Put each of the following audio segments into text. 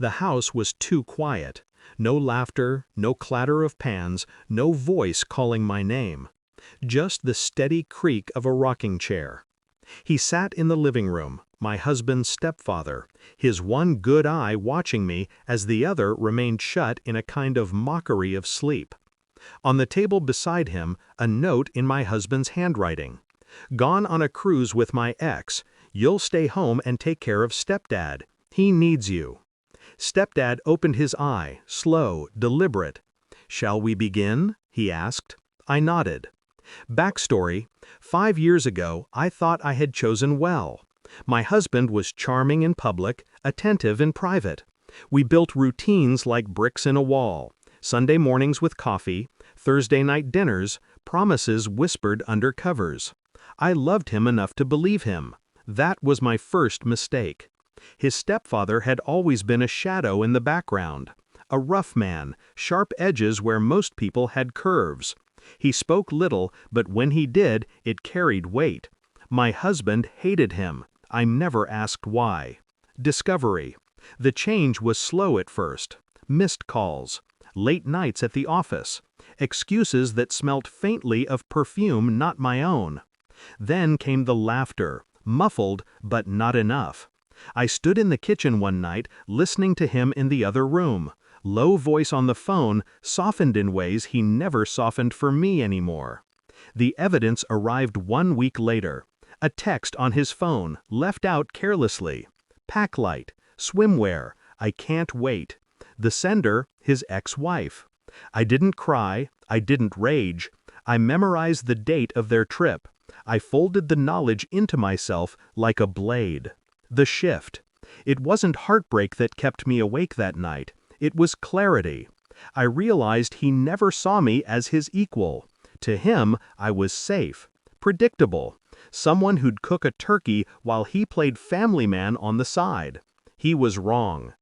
The house was too quiet. No laughter, no clatter of pans, no voice calling my name. Just the steady creak of a rocking chair. He sat in the living room, my husband's stepfather, his one good eye watching me as the other remained shut in a kind of mockery of sleep. On the table beside him, a note in my husband's handwriting. "Gone on a cruise with my ex. You'll stay home and take care of stepdad. He needs you." Stepdad opened his eye, slow, deliberate. "Shall we begin?" he asked. I nodded. Backstory: 5 years ago, I thought I had chosen well. My husband was charming in public, attentive in private. We built routines like bricks in a wall. Sunday mornings with coffee, Thursday night dinners, promises whispered under covers. I loved him enough to believe him. That was my first mistake. His stepfather had always been a shadow in the background. A rough man, sharp edges where most people had curves. He spoke little, but when he did, it carried weight. My husband hated him. I never asked why. Discovery: the change was slow at first. Missed calls. Late nights at the office. Excuses that smelt faintly of perfume not my own. Then came the laughter, muffled, but not enough. I stood in the kitchen one night, listening to him in the other room. Low voice on the phone, softened in ways he never softened for me anymore. The evidence arrived 1 week later. A text on his phone, left out carelessly. "Pack light, swimwear, I can't wait." The sender, his ex-wife. I didn't cry, I didn't rage. I memorized the date of their trip. I folded the knowledge into myself like a blade. The shift. It wasn't heartbreak that kept me awake that night. It was clarity. I realized he never saw me as his equal. To him, I was safe, predictable, someone who'd cook a turkey while he played family man on the side. He was wrong.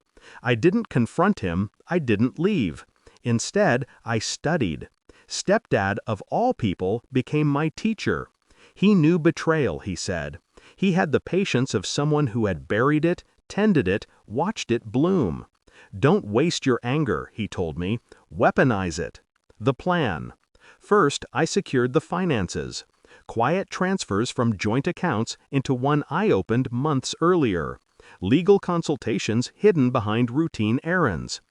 I didn't confront him, I didn't leave. Instead, I studied. Stepdad, of all people, became my teacher. He knew betrayal, he said. He had the patience of someone who had buried it, tended it, watched it bloom. "Don't waste your anger," he told me. "Weaponize it." The plan. First, I secured the finances. Quiet transfers from joint accounts into one I opened months earlier. Legal consultations hidden behind routine errands.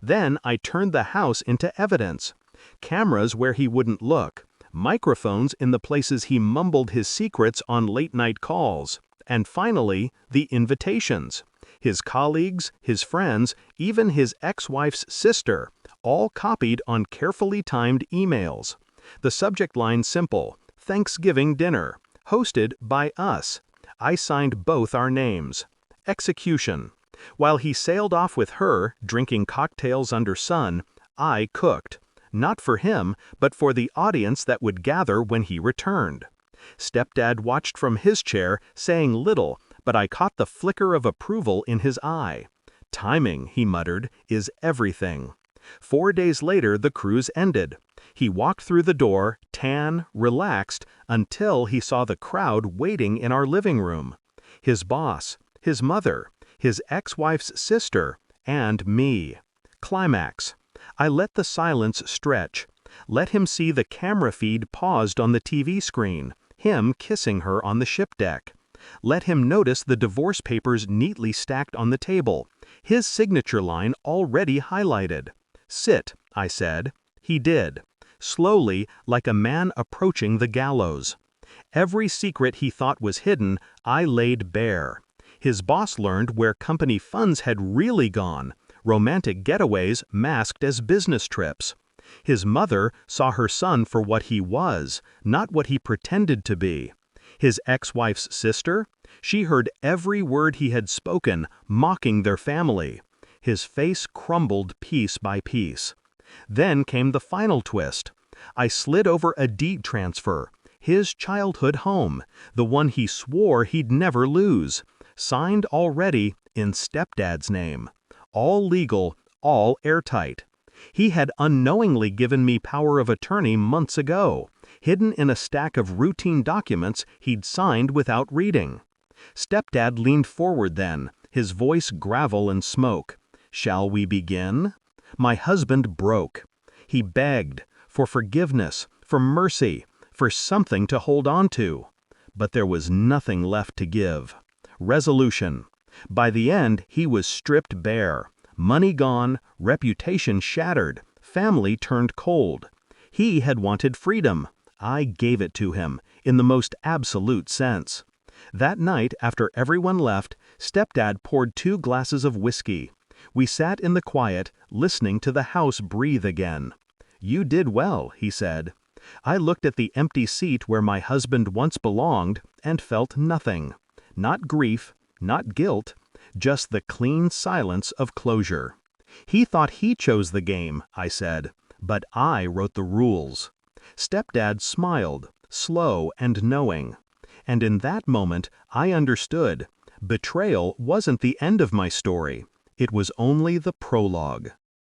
Then I turned the house into evidence. Cameras where he wouldn't look. Microphones in the places he mumbled his secrets on late-night calls. And finally, the invitations. His colleagues, his friends, even his ex-wife's sister, all copied on carefully timed emails. The subject line simple: Thanksgiving dinner, hosted by us. I signed both our names. Execution. While he sailed off with her, drinking cocktails under sun, I cooked. Not for him, but for the audience that would gather when he returned. Stepdad watched from his chair, saying little, but I caught the flicker of approval in his eye. "Timing," he muttered, "is everything." 4 days later the cruise ended. He walked through the door, tan, relaxed, until he saw the crowd waiting in our living room. His boss, his mother, his ex-wife's sister, and me. Climax. I let the silence stretch. Let him see the camera feed paused on the TV screen, him kissing her on the ship deck. Let him notice the divorce papers neatly stacked on the table, his signature line already highlighted. "Sit," I said. He did. Slowly, like a man approaching the gallows. Every secret he thought was hidden, I laid bare. His boss learned where company funds had really gone, romantic getaways masked as business trips. His mother saw her son for what he was, not what he pretended to be. His ex-wife's sister? She heard every word he had spoken, mocking their family. His face crumbled piece by piece. Then came the final twist. I slid over a deed transfer, his childhood home, the one he swore he'd never lose, signed already in Stepdad's name. All legal, all airtight. He had unknowingly given me power of attorney months ago, hidden in a stack of routine documents he'd signed without reading. Stepdad leaned forward then, his voice gravel and smoke. Shall we begin? My husband broke. He begged for forgiveness, for mercy, for something to hold on to. But there was nothing left to give. Resolution. By the end, he was stripped bare. Money gone, reputation shattered, family turned cold. He had wanted freedom. I gave it to him, in the most absolute sense. That night, after everyone left, Stepdad poured 2 glasses of whiskey. We sat in the quiet, listening to the house breathe again. "You did well," he said. I looked at the empty seat where my husband once belonged and felt nothing. Not grief, not guilt, just the clean silence of closure. "He thought he chose the game," I said, "but I wrote the rules." Stepdad smiled, slow and knowing. And in that moment, I understood. Betrayal wasn't the end of my story. It was only the prologue.